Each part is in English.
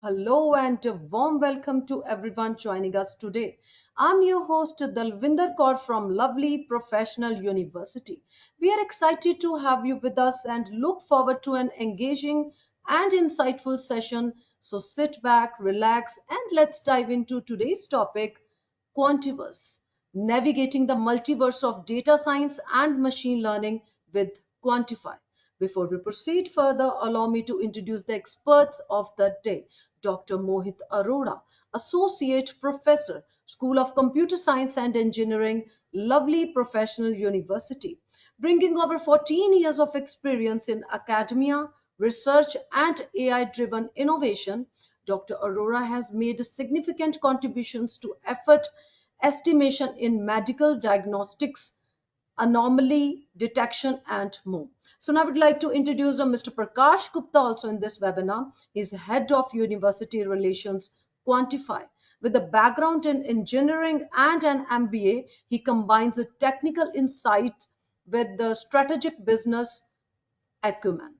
hello and a warm welcome to everyone joining us today. I'm your host Dalvinder Kaur from lovely Professional University. We are excited to have you with us and look forward to an engaging and insightful session. So sit back, relax, and let's dive into today's topic, Quantiverse, navigating the multiverse of data science and machine learning with Quantify. Before we proceed further, allow me to introduce the experts of the day. Dr. Mohit Arora, Associate Professor, School of Computer Science and Engineering, Lovely Professional University, bringing over 14 years of experience in academia, research, and AI driven innovation. Dr. Arora has made significant contributions to effort estimation in medical diagnostics, anomaly detection, and more. So now I would like to introduce Mr. Prakash Gupta also in this webinar. He's head of university relations, Quantify. With a background in engineering and an MBA, he combines the technical insights with the strategic business acumen.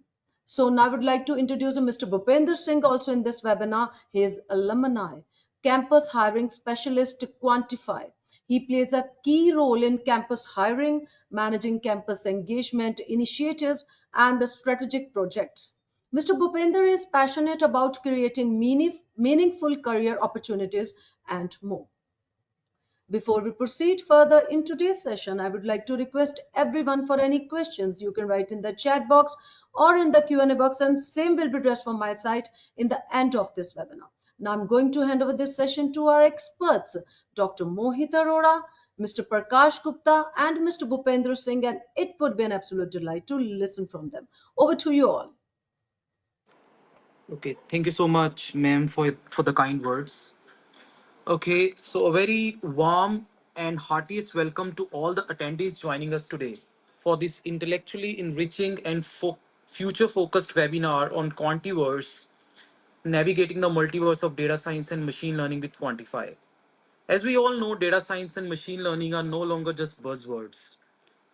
So now I would like to introduce Mr. Bhupender Singh also in this webinar. He is alumni, campus hiring specialist Quantify. He plays a key role in campus hiring, managing campus engagement initiatives, and strategic projects. Mr. Bhupender is passionate about creating meaningful career opportunities and more. Before we proceed further in today's session, I would like to request everyone for any questions you can write in the chat box or in the Q&A box, and same will be addressed from my side in the end of this webinar. Now I'm going to hand over this session to our experts, Dr. Mohit Arora, Mr. Prakash Gupta, and Mr. Bhupendra Singh, and it would be an absolute delight to listen from them. Over to you all. Okay, thank you so much, ma'am, for the kind words. Okay, so a very warm and heartiest welcome to all the attendees joining us today for this intellectually enriching and future-focused webinar on Quantiverse, navigating the multiverse of data science and machine learning with Quantify. As we all know, data science and machine learning are no longer just buzzwords.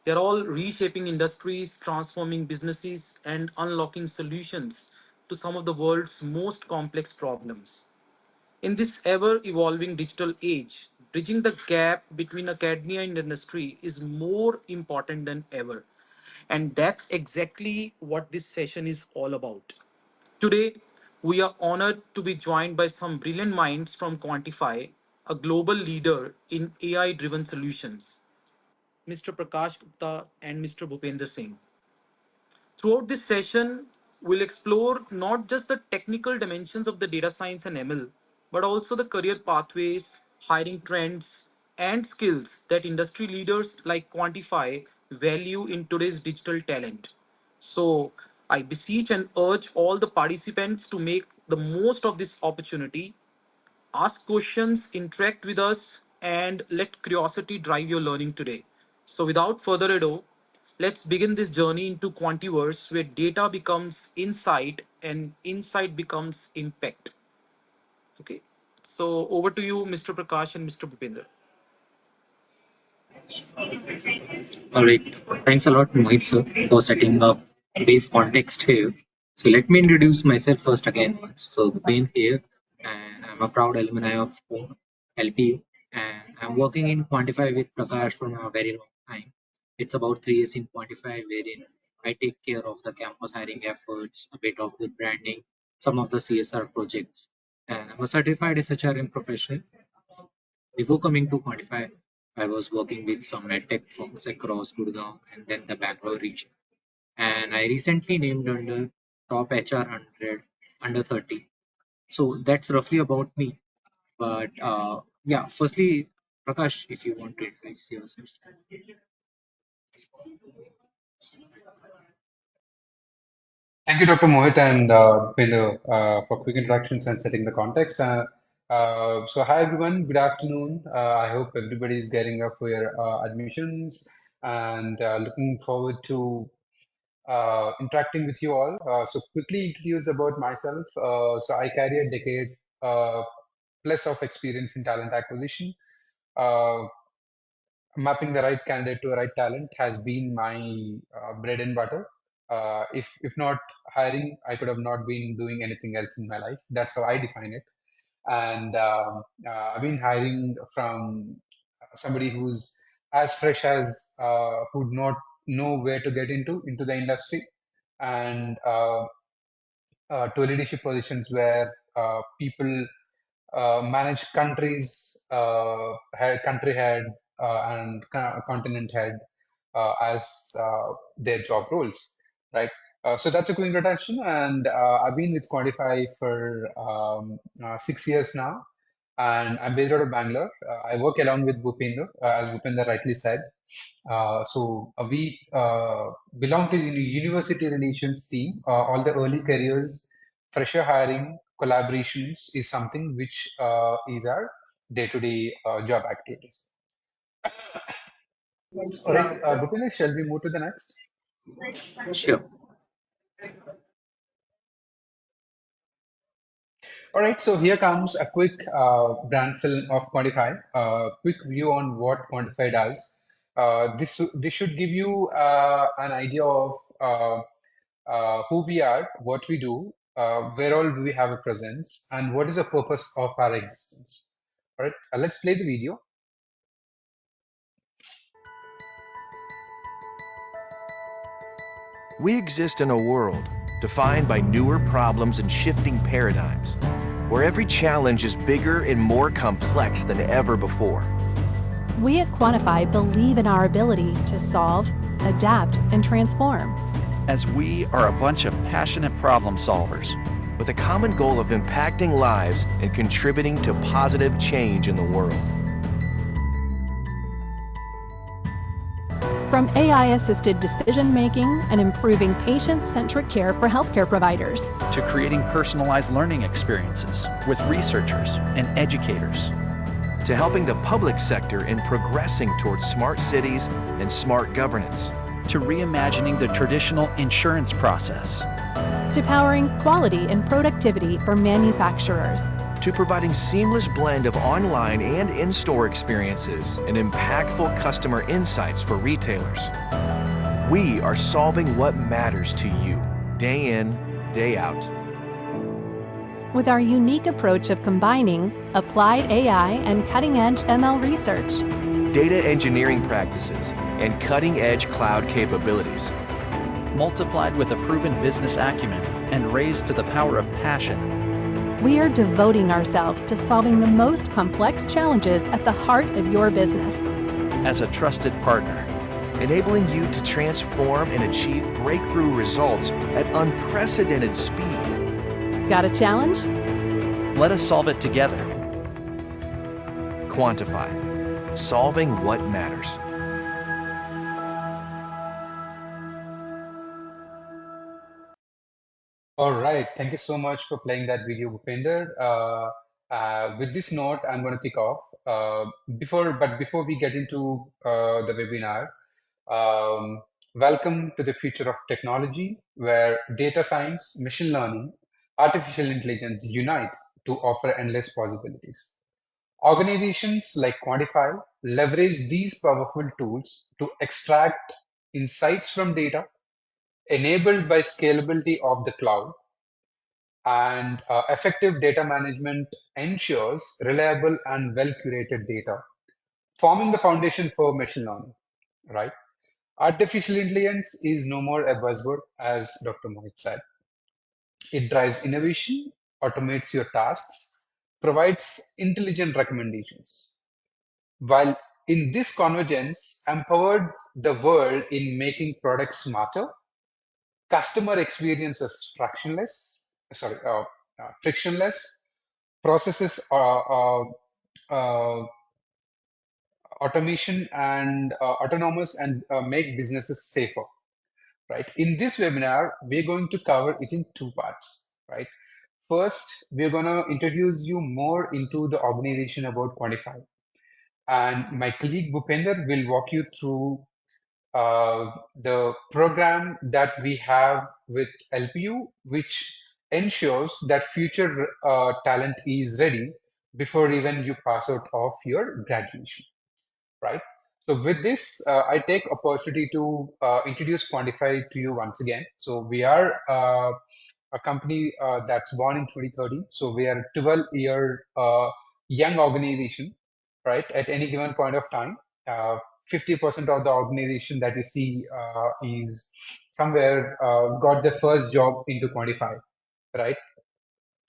They're all reshaping industries, transforming businesses, and unlocking solutions to some of the world's most complex problems. In this ever evolving digital age, bridging the gap between academia and industry is more important than ever. And that's exactly what this session is all about. Today, we are honored to be joined by some brilliant minds from Quantify, a global leader in AI driven solutions, Mr. Prakash Gupta and Mr. Bhupender Singh. Throughout this session, we'll explore not just the technical dimensions of the data science and ML, but also the career pathways, hiring trends, and skills that industry leaders like Quantify value in today's digital talent. So, I beseech and urge all the participants to make the most of this opportunity, ask questions, interact with us, and let curiosity drive your learning today. So, without further ado, let's begin this journey into Quantiverse where data becomes insight and insight becomes impact. Okay. So, over to you, Mr. Prakash and Mr. Bhupender. All right. Thanks a lot, Mohit sir, for setting up today's context here. So let me introduce myself first again. So Bhupen here, and I'm a proud alumni of LPU, and I'm working in Quantify with Prakash from a very long time. It's about 3 years in Quantify, wherein I take care of the campus hiring efforts, a bit of the branding, some of the CSR projects, and I'm a certified SHRM professional. Before coming to Quantify, I was working with some medtech firms across Gurgaon and then the Bangalore region. And I recently named under top HR 100 under 30. So that's roughly about me. But yeah, firstly, Prakash, if you want to introduce yourself. Thank you, Dr. Mohit and Bill, for quick introductions and setting the context. So, hi everyone, good afternoon. I hope everybody is getting up for your admissions and looking forward to interacting with you all. So, quickly introduce about myself. So, I carry a decade plus of experience in talent acquisition. Uh, Mapping the right candidate to the right talent has been my bread and butter. If not hiring, I could have not been doing anything else in my life. That's how I define it. And I've been hiring from somebody who's as fresh as who'd not know where to get into the industry, and to leadership positions where people manage countries, country head and continent head as their job roles, right? So that's a quick introduction, and I've been with Quantify for 6 years now, and I'm based out of Bangalore. I work along with Bhupender, as Bhupender rightly said. We belong to the university relations team. All the early careers, fresher hiring, collaborations is something which is our day-to-day job activities. All right, Bhupender, shall we move to the next? Sure. All right, so here comes a quick brand film of Quantify, quick view on what Quantify does. This should give you an idea of who we are, what we do, where all do we have a presence, and what is the purpose of our existence. All right, let's play the video. We exist in a world defined by newer problems and shifting paradigms, where every challenge is bigger and more complex than ever before. We at Quantify believe in our ability to solve, adapt, and transform. As we are a bunch of passionate problem solvers, with a common goal of impacting lives and contributing to positive change in the world. From AI-assisted decision-making and improving patient-centric care for healthcare providers, to creating personalized learning experiences with researchers and educators, to helping the public sector in progressing towards smart cities and smart governance, to reimagining the traditional insurance process, to powering quality and productivity for manufacturers, to providing seamless blend of online and in-store experiences and impactful customer insights for retailers. We are solving what matters to you, day in, day out. with our unique approach of combining applied AI and cutting-edge ML research, data engineering practices, and cutting-edge cloud capabilities. multiplied with a proven business acumen and raised to the power of passion. we are devoting ourselves to solving the most complex challenges at the heart of your business. As a trusted partner, Enabling you to transform and achieve breakthrough results at unprecedented speed. Got a challenge? let us solve it together. Quantify, solving what matters. All right, thank you so much for playing that video, Bhupender. With this note, I'm going to kick off. Before we get into the webinar, um, welcome to the future of technology, where data science, machine learning, artificial intelligence unite to offer endless possibilities. Organizations like Quantify leverage these powerful tools to extract insights from data enabled by scalability of the cloud, and effective data management ensures reliable and well curated data, forming the foundation for machine learning, right? Artificial intelligence is no more a buzzword, as Dr. Mohit said. It drives innovation, automates your tasks, provides intelligent recommendations. While in this convergence, empowered the world in making products smarter, customer experiences frictionless, processes uh, automation and autonomous, and make businesses safer, right? In this webinar, we're going to cover it in two parts, right? First, we're going to introduce you more into the organization about Quantify. And my colleague Bhupender will walk you through the program that we have with LPU, which ensures that future talent is ready before even you pass out of your graduation, right? So with this, I take opportunity to introduce Quantify to you once again. So we are a company that's born in 2013. So we are a 12-year young organization, right? At any given point of time, 50% of the organization that you see is somewhere got their first job into Quantify, right?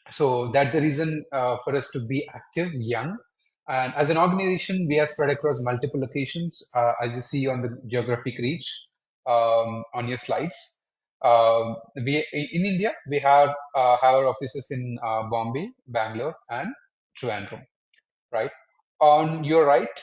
So that's the reason for us to be active, young. And as an organization, we are spread across multiple locations, as you see on the geographic reach on your slides. In India, we have our offices in Bombay, Bangalore, and Trivandrum, right? On your right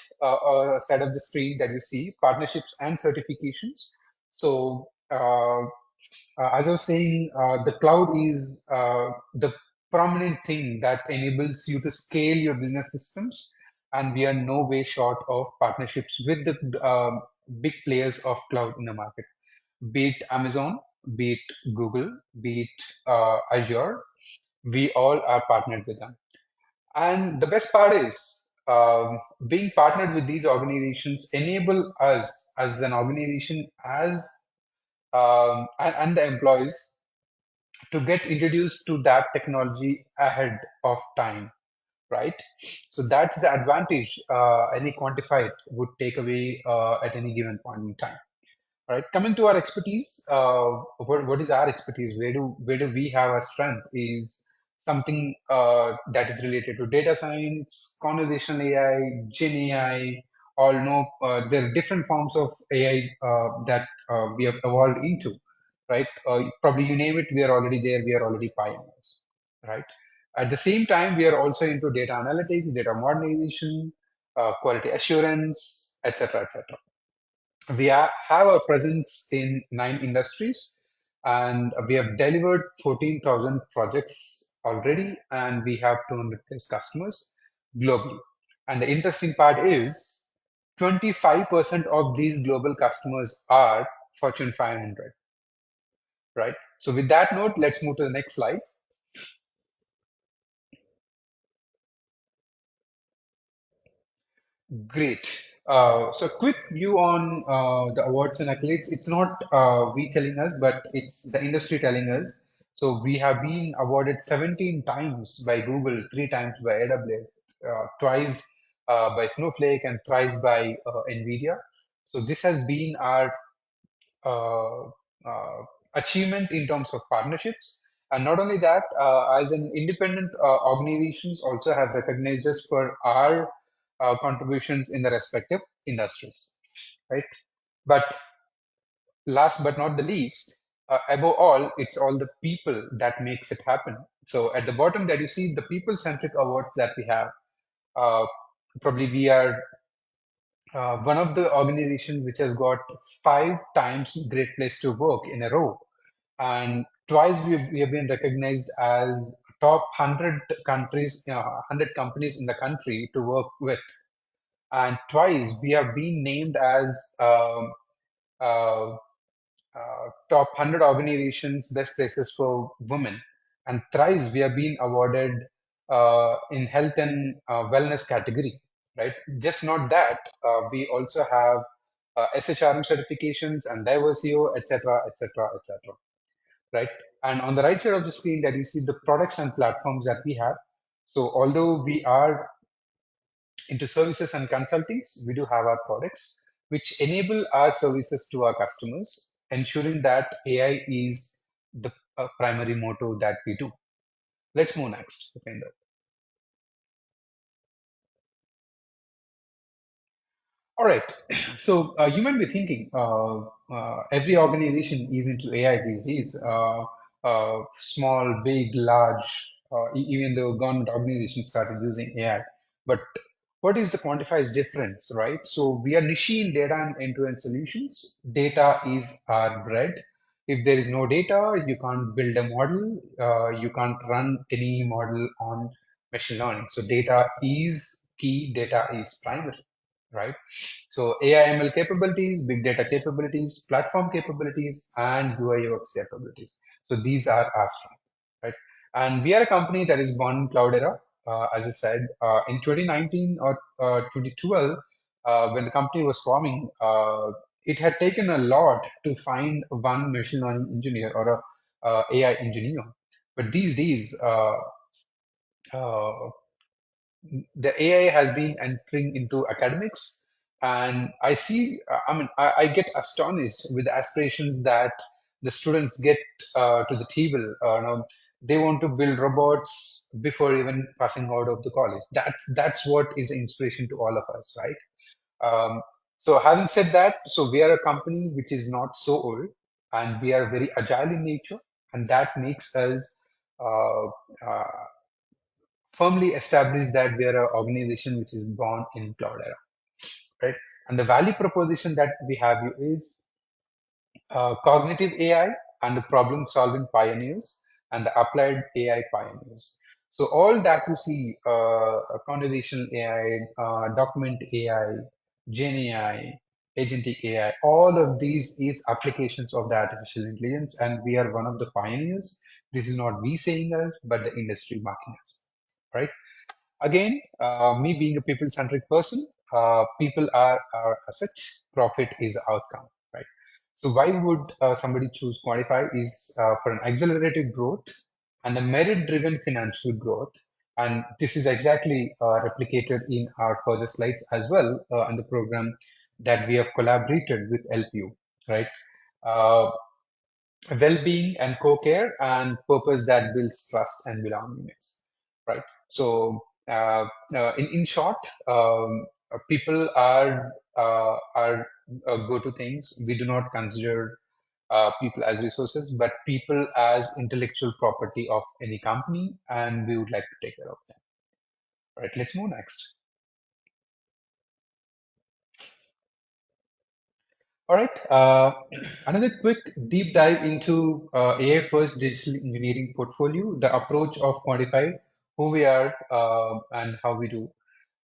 side of the screen that you see partnerships and certifications. So as I was saying, the cloud is the prominent thing that enables you to scale your business systems, and we are no way short of partnerships with the big players of cloud in the market, be it Amazon, be it Google, be it Azure. We all are partnered with them. And the best part is being partnered with these organizations enable us as an organization as and the employees to get introduced to that technology ahead of time, right? So that's the advantage any quantified would take away at any given point in time. All right, coming to our expertise, what is our expertise? Where do we have our strength? Is something that is related to data science, conversational AI, Gen AI. All know there are different forms of AI that we have evolved into, right? Probably you name it, we are already there. We are already pioneers, right? At the same time, we are also into data analytics, data modernization, quality assurance, etc., etc. We have a presence in 9 industries, and we have delivered 14,000 projects already, and we have 200 plus customers globally. And the interesting part is 25% of these global customers are Fortune 500, right? So with that note, let's move to the next slide. Great. So quick view on the awards and accolades. It's not we telling us, but it's the industry telling us. So we have been awarded 17 times by Google, 3 times by AWS, twice by Snowflake, and thrice by NVIDIA. So this has been our uh, uh, achievement in terms of partnerships. And not only that, as an independent organizations also have recognized us for our contributions in the respective industries, right? But last but not the least, above all, it's all the people that makes it happen. So at the bottom that you see the people-centric awards that we have, uh, probably we are one of the organizations which has got 5 times Great Place to Work in a row, and twice we have been recognized as top 100 countries, 100 companies in the country to work with, and twice we have been named as uh, top 100 organizations best places for women, and thrice we have been awarded in health and wellness category, right? Just not that, we also have SHRM certifications and Diversio, etc., etc., etc., right? And on the right side of the screen that you see the products and platforms that we have. So although we are into services and consultings, we do have our products which enable our services to our customers, ensuring that AI is the primary motto that we do. Let's move next, Upender. All right. So you might be thinking, every organization is into AI these days. Small, big, large, even the government organizations started using AI. But what is the Quantify's difference, right? So we are niche in data and end-to-end solutions. Data is our bread. If there is no data, you can't build a model. You can't run any model on machine learning. So data is key. Data is primary, right? So AI ML capabilities, big data capabilities, platform capabilities, and UI UX capabilities. So these are our strengths, right? And we are a company that is born in cloud era. As I said, in 2019 or 2012, when the company was forming, it had taken a lot to find one machine learning engineer or a AI engineer. But these days, uh, the AI has been entering into academics, and I see, I get astonished with the aspirations that the students get to the table. They want to build robots before even passing out of the college. That's what is inspiration to all of us, right? So having said that, so we are a company which is not so old, and we are very agile in nature, and that makes us uh, uh, firmly established that we are an organization which is born in cloud era, right? And the value proposition that we have you is cognitive AI and the problem solving pioneers and the applied AI pioneers. So all that you see, conversational AI, document AI, Gen AI, agentic AI, all of these is applications of the artificial intelligence, and we are one of the pioneers. This is not we saying us, but the industry marking us, right? Again, me being a people-centric person, people are our asset, profit is the outcome, right? So why would somebody choose Quantify is for an accelerated growth and a merit-driven financial growth. And this is exactly replicated in our further slides as well in the program that we have collaborated with LPU, right? Uh, well-being and co-care and purpose that builds trust and belongingness, right? So in short, people are go-to things. We do not consider people as resources, but people as intellectual property of any company, and we would like to take care of them. Right, let's move next. All right. Another quick deep dive into AI first digital engineering portfolio, the approach of Quantify, who we are and how we do.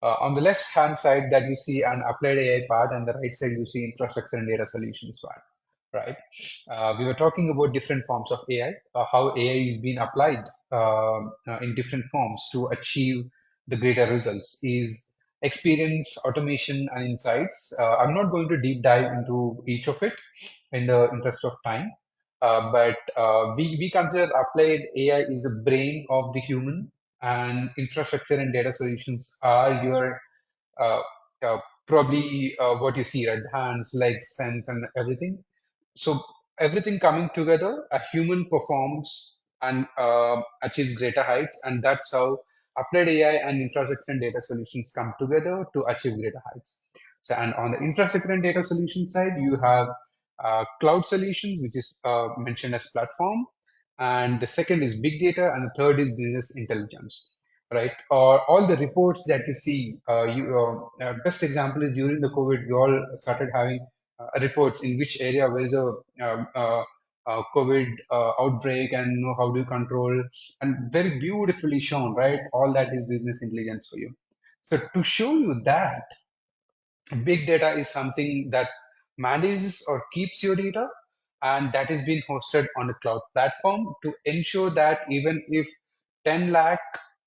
On the left hand side that you see an applied AI part, and the right side you see infrastructure and data solutions part, right? We were talking about different forms of AI, how AI is being applied in different forms to achieve the greater results is experience, automation, and insights. I'm not going to deep dive into each of it in the interest of time, but we consider applied AI is the brain of the human, and infrastructure and data solutions are your uh, uh, probably what you see, right? Hands, legs, sense, and everything. So everything coming together, a human performs and achieves greater heights, and that's how applied AI and infrastructure and data solutions come together to achieve greater heights. So, and on the infrastructure and data solution side, you have cloud solutions, which is mentioned as platform, and the second is big data, and the third is business intelligence, right? Or all the reports that you see. Best example is during the COVID, we all started having reports in which area there is a COVID outbreak, and how do you control, and very beautifully shown, right? All that is business intelligence for you. So to show you that big data is something that manages or keeps your data, and that is being hosted on a cloud platform to ensure that even if 10 lakh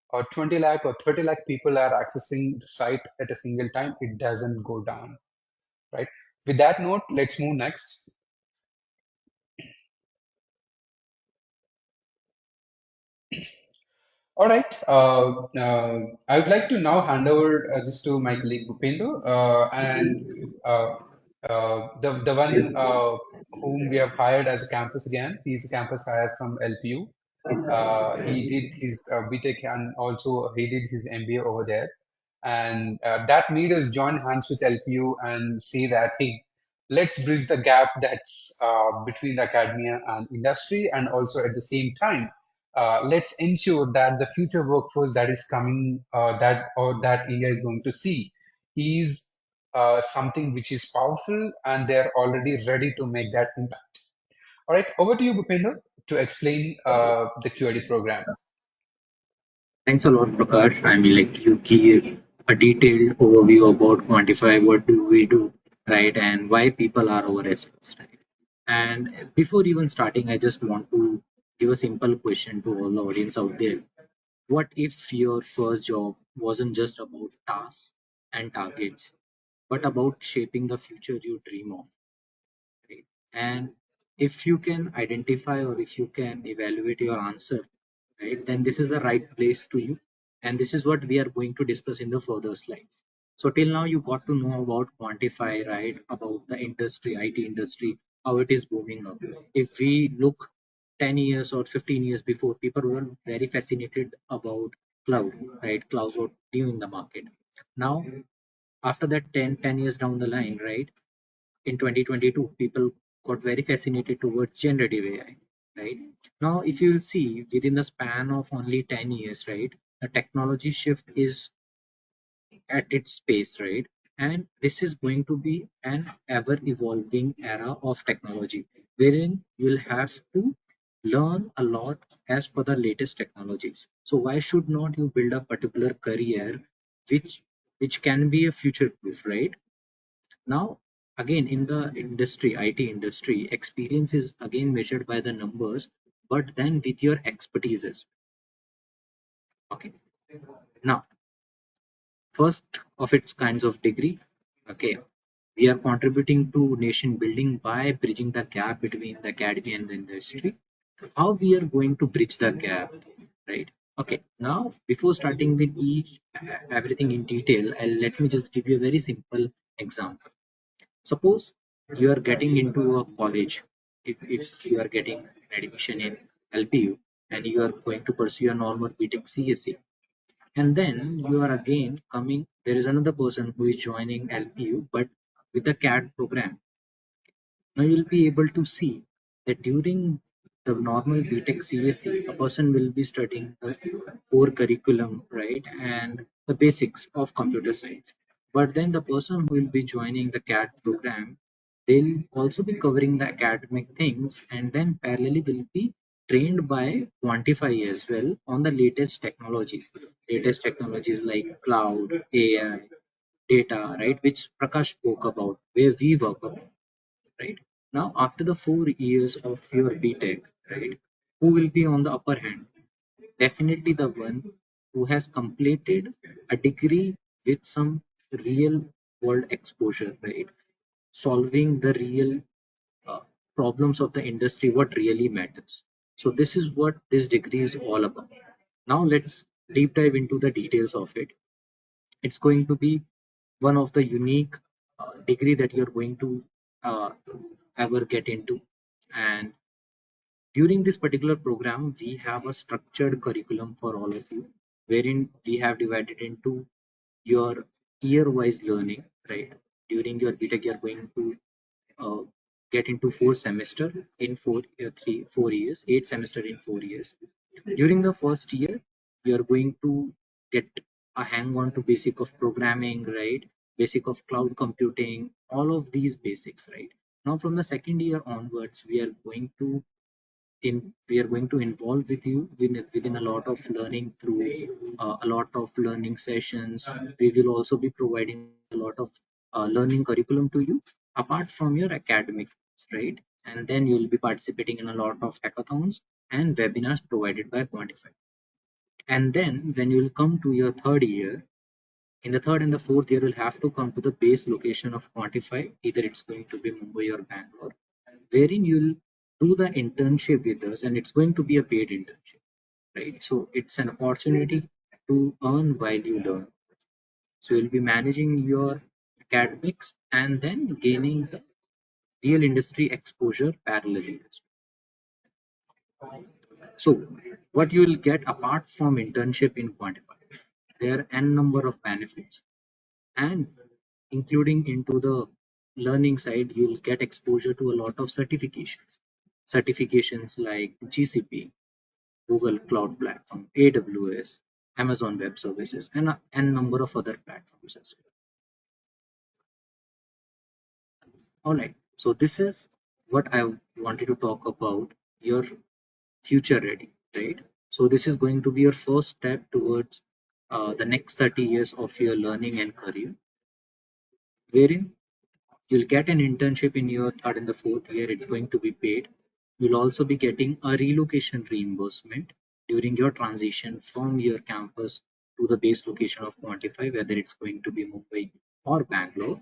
or 20 lakh or 30 lakh people are accessing the site at a single time, it doesn't go down, right? With that note, let's move next. All right. I would like to now hand over this to my colleague Bhupendra, and uh, the one whom we have hired as a campus again. He's a campus hire from LPU. He did his BTech, and also he did his MBA over there. And that made us join hands with LPU and say that, hey, let's bridge the gap that's between the academia and industry, and also at the same time, let's ensure that the future workforce that is coming, that India is going to see, is something which is powerful, and they're already ready to make that impact. All right, over to you, Bhupender, to explain the QID program. Thanks a lot, Prakash. I mean, like you give a detailed overview about Quantify, what do we do, right, and why people are our assets, right? And before even starting, I just want to give a simple question to all the audience out there. What if your first job wasn't just about tasks and targets, but about shaping the future you dream of. Right? And if you can identify or if you can evaluate your answer, right, then this is the right place to you. And this is what we are going to discuss in the further slides. So till now you got to know about Quantify, right? About the industry, IT industry, how it is booming up. If we look 10 years or 15 years before, people were very fascinated about cloud, right? Clouds were new in the market. Now, after that 10 years down the line, right? In 2022, people got very fascinated towards generative AI, right? Now, if you will see within the span of only 10 years, right, the technology shift is at its pace, right? And this is going to be an ever evolving era of technology wherein you'll have to learn a lot as per the latest technologies. So why should not you build a particular career which which can be a future proof, right? Now, again, in the industry, IT industry, experience is again measured by the numbers, but then with your expertises. Okay. Now, first of its kinds of degree. Okay. We are contributing to nation building by bridging the gap between the academy and the industry. How we are going to bridge the gap, right? Okay. Now, before starting with each everything in detail, let me just give you a very simple example. Suppose you are getting into a college, if you are getting admission in LPU and you are going to pursue a normal BTech CSE, and then you are again coming, there is another person who is joining LPU but with a CAD program. Now you'll be able to see that during the normal BTech CSE, a person will be studying the core curriculum, right, and the basics of computer science. But then the person who will be joining the CAD program, they'll also be covering the academic things, and then parallelly will be trained by Quantify as well on the latest technologies like cloud, AI, data, right, which Prakash spoke about, where we work upon, right? Now, after the 4 years of your BTech, right, who will be on the upper hand? Definitely the one who has completed a degree with some real world exposure, right? Solving the real uh, problems of the industry, what really matters. So, this is what this degree is all about. Now, let's deep dive into the details of it. It's going to be one of the unique degree that you're going to uh, ever get into. And during this particular program, we have a structured curriculum for all of you, wherein we have divided into your year-wise learning, right? During your BTech, you're going to uh, get into 4 semester in 4 years, 8 semester in 4 years. During the first year, you're going to get a hang on to basic of programming, right? Basic of cloud computing, all of these basics, right? Now, from the second year onwards, we are going to involve with you within a lot of learning through a lot of learning sessions. We will also be providing a lot of learning curriculum to you apart from your academics, right? And then you will be participating in a lot of hackathons and webinars provided by Quantify. And then when you will come to your third year, in the third and the fourth year, you'll have to come to the base location of Quantify. Either it's going to be Mumbai or Bangalore, wherein you'll do the internship with us, and it's going to be a paid internship, right? So it's an opportunity to earn while you learn. So you'll be managing your academics and then gaining the real industry exposure parallelly. So what you will get apart from internship in Quantify, there are n number of benefits, and including into the learning side, you'll get exposure to a lot of certifications like GCP, Google Cloud Platform, AWS, Amazon Web Services, and a n number of other platforms as well. All right, so this is what I wanted to talk about your future ready, right? So this is going to be your first step towards the next 30 years of your learning and career, wherein you'll get an internship in your third and the fourth year. It's going to be paid. You'll also be getting a relocation reimbursement during your transition from your campus to the base location of Quantify, whether it's going to be Mumbai or Bangalore.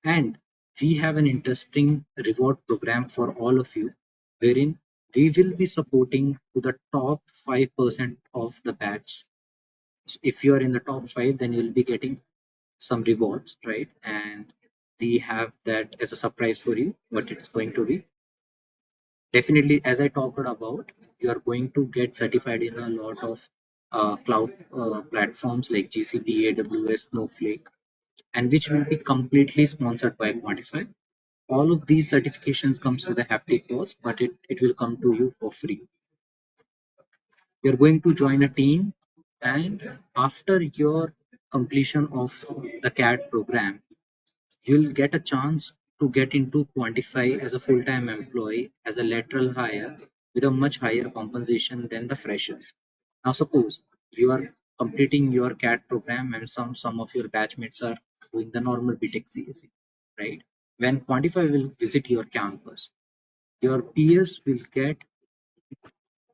And we have an interesting reward program for all of you, wherein we will be supporting to the top 5% of the batch. So if you are in the top 5, then you'll be getting some rewards, right? And we have that as a surprise for you, what it's going to be. Definitely, as I talked about, you are going to get certified in a lot of cloud platforms like GCP, AWS, Snowflake, and which will be completely sponsored by Quantifi. All of these certifications comes with a hefty cost, but it will come to you for free. You're going to join a team, and after your completion of the CAD program, you'll get a chance to get into Quantify as a full-time employee as a lateral hire with a much higher compensation than the freshers. Now suppose you are completing your CAD program and some of your batchmates are doing the normal BTech CSE, right? When Quantify will visit your campus, your peers will get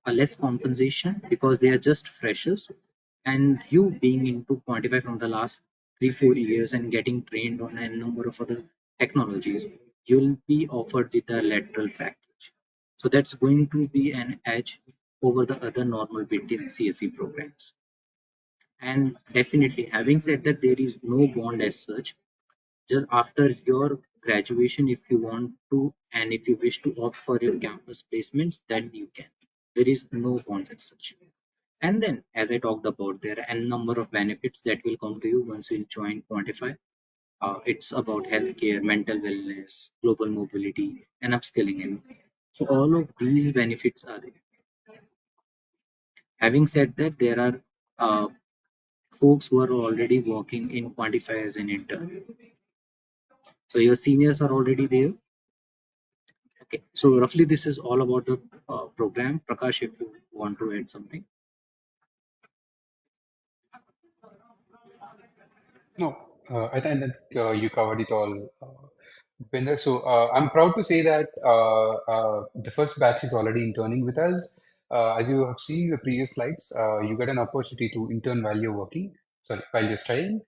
a less compensation because they are just freshers, and you being into Quantify from the last 3-4 years and getting trained on a number of other technologies, you'll be offered with a lateral package. So that's going to be an edge over the other normal BTech CSE programs. And definitely, having said that, there is no bond as such. Just after your graduation, if you want to, and if you wish to opt for your campus placements, then you can. There is no bond as such. And then, as I talked about, there are a number of benefits that will come to you once you join Quantify. It's about healthcare, mental wellness, global mobility, and upskilling. And so all of these benefits are there. Having said that, there are folks who are already working in Quantify as an intern. So your seniors are already there. Okay, so roughly this is all about the program. Prakash, if you want to add something. No, I think that you covered it all, Bhinder. So I'm proud to say that the first batch is already interning with us. As you have seen in the previous slides, you get an opportunity to intern while you're working, sorry, while you're studying.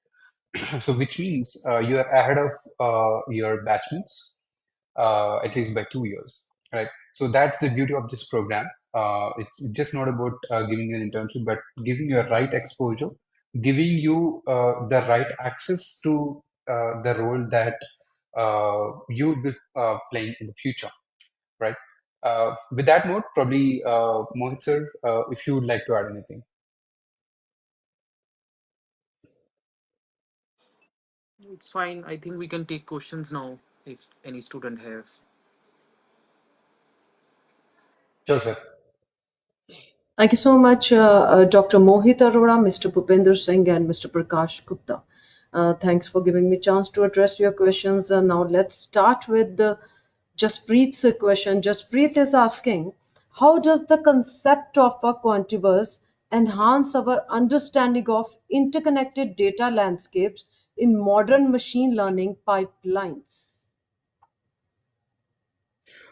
So which means you are ahead of your batchmates, at least by 2 years, right? So that's the beauty of this program. It's just not about giving you an internship, but giving you a right exposure, giving you the right access to the role that you will be playing in the future, right? With that note, probably Mohit sir, if you would like to add anything. It's fine. I think we can take questions now if any student have. Sure, sir. Thank you so much, Dr. Mohit Arora, Mr. Bhupender Singh, and Mr. Prakash Gupta. Thanks for giving me a chance to address your questions. Now let's start with Jaspreet's question. Jaspreet is asking, how does the concept of a quantiverse enhance our understanding of interconnected data landscapes in modern machine learning pipelines?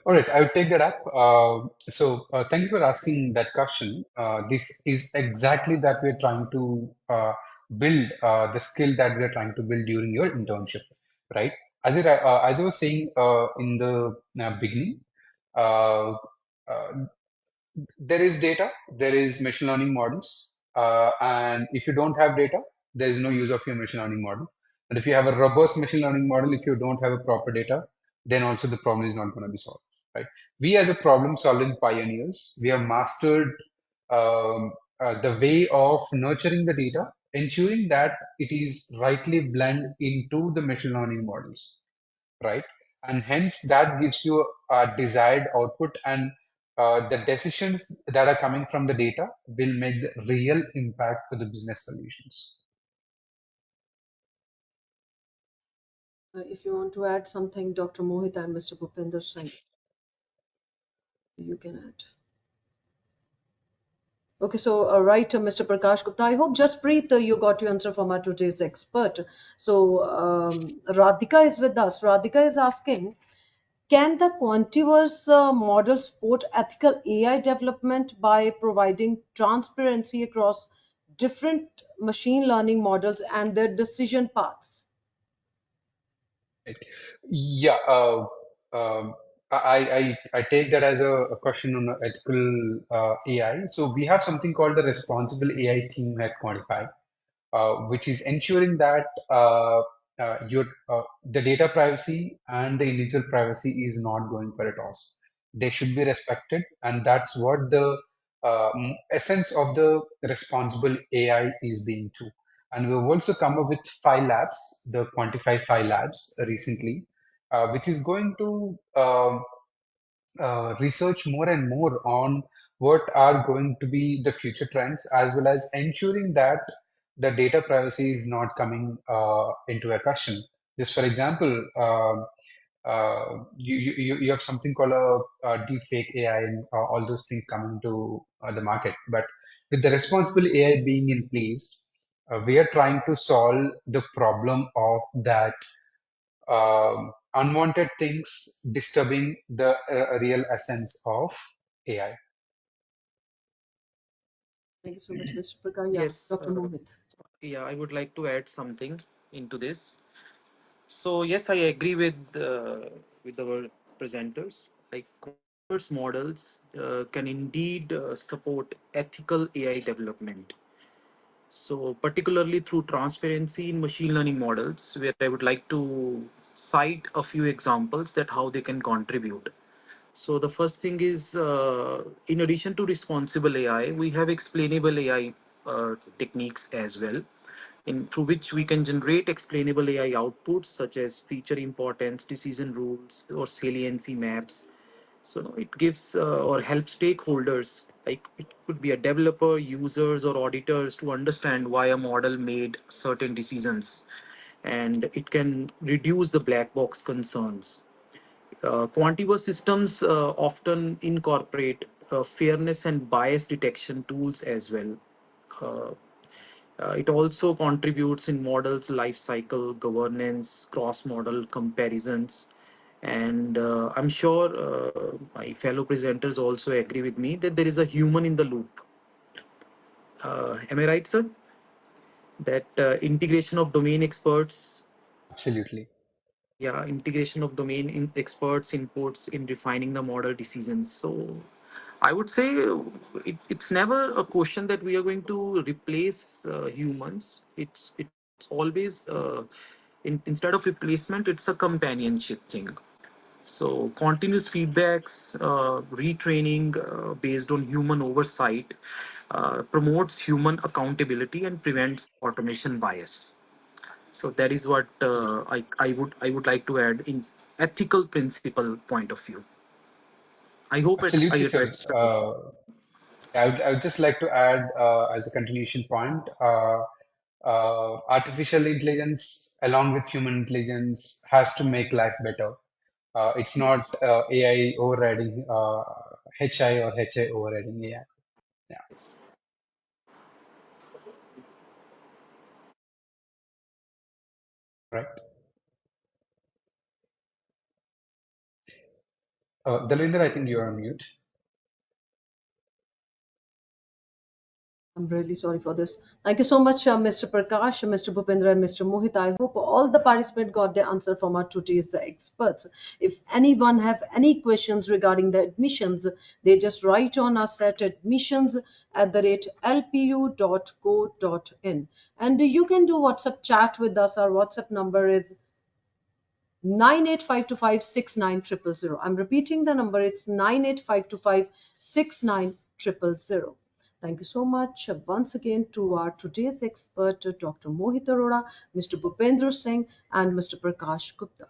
All right, I will take that up. So thank you for asking that question. This is exactly that we're trying to build the skill that we are trying to build during your internship, right? As I was saying in the beginning, uh, uh, there is data, there is machine learning models, and if you don't have data, there is no use of your machine learning model. And if you have a robust machine learning model, if you don't have a proper data, then also the problem is not going to be solved, right? We as a problem-solving pioneers, we have mastered the way of nurturing the data, ensuring that it is rightly blend into the machine learning models, right? And hence that gives you a desired output, and the decisions that are coming from the data will make the real impact for the business solutions. If you want to add something, Dr. Mohit and Mr. Bhupender Singh, you can add. Okay, so right, Mr. Prakash Gupta, I hope Jaspreet, you got your answer from our today's expert. So Radhika is with us. Radhika is asking, can the Quantiverse model support ethical AI development by providing transparency across different machine learning models and their decision paths? Yeah, I take that as a question on ethical AI. So we have something called the responsible AI team at Quantify, which is ensuring that the data privacy and the individual privacy is not going for a toss. They should be respected, and that's what the essence of the responsible AI is being to. And we've also come up with 5 labs, the Quantify 5 labs recently, which is going to research more and more on what are going to be the future trends, as well as ensuring that the data privacy is not coming into a question. Just for example, you have something called a deep fake AI and all those things coming to the market. But with the responsible AI being in place, we are trying to solve the problem of that unwanted things disturbing the real essence of AI. Thank you so much, Mr. Prakash. Yeah, Yes, Dr. Mohit. yeah, I would like to add something into this. So yes, I agree with our presenters. Like Quantiverse models can indeed support ethical AI development. So particularly through transparency in machine learning models, where I would like to cite a few examples that how they can contribute. So the first thing is, in addition to responsible AI, we have explainable AI techniques as well, in through which we can generate explainable AI outputs such as feature importance, decision rules, or saliency maps. So it gives or helps stakeholders, like it could be a developer, users, or auditors, to understand why a model made certain decisions, and it can reduce the black box concerns. Quantiverse systems often incorporate fairness and bias detection tools as well. Uh, it also contributes in models life cycle governance, cross model comparisons, and I'm sure my fellow presenters also agree with me that there is a human in the loop. Am I right, sir? That integration of domain experts, Absolutely. yeah, integration of experts inputs in refining the model decisions. So I would say it's never a question that we are going to replace humans. It's always instead of replacement, it's a companionship thing. So continuous feedbacks, retraining based on human oversight, promotes human accountability and prevents automation bias. So that is what I would like to add in ethical principle point of view. I hope I Absolutely, sir. addressed the question. I would just like to add as a continuation point, artificial intelligence along with human intelligence has to make life better. It's not Yes. AI overriding HI or HI overriding AI. Yeah, Yes. right. Dalvinder, I think you're on mute. I'm really sorry for this. Thank you so much, Mr. Prakash, Mr. Bhupendra, and Mr. Mohit. I hope all the participants got the answer from our today's experts. If anyone have any questions regarding the admissions, they just write on us at admissions@lpu.co.in. And you can do WhatsApp chat with us. Our WhatsApp number is 985256900. I'm repeating the number. It's 985256900. Thank you so much once again to our today's expert, Dr. Mohit Arora, Mr. Bhupendra Singh, and Mr. Prakash Gupta.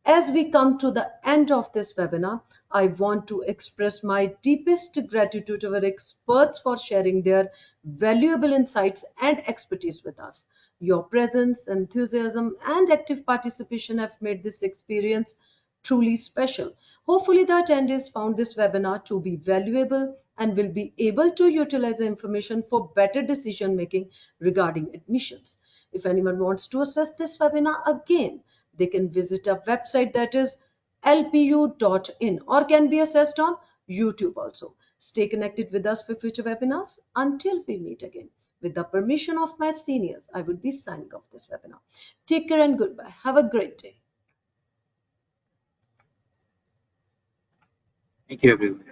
As we come to the end of this webinar, I want to express my deepest gratitude to our experts for sharing their valuable insights and expertise with us. Your presence, enthusiasm, and active participation have made this experience truly special. Hopefully, the attendees found this webinar to be valuable and will be able to utilize the information for better decision making regarding admissions. If anyone wants to access this webinar again, they can visit our website, that is lpu.in, or can be accessed on YouTube also. Stay connected with us for future webinars. Until we meet again, with the permission of my seniors, I would be signing off this webinar. Take care and goodbye. Have a great day. Thank you, everyone.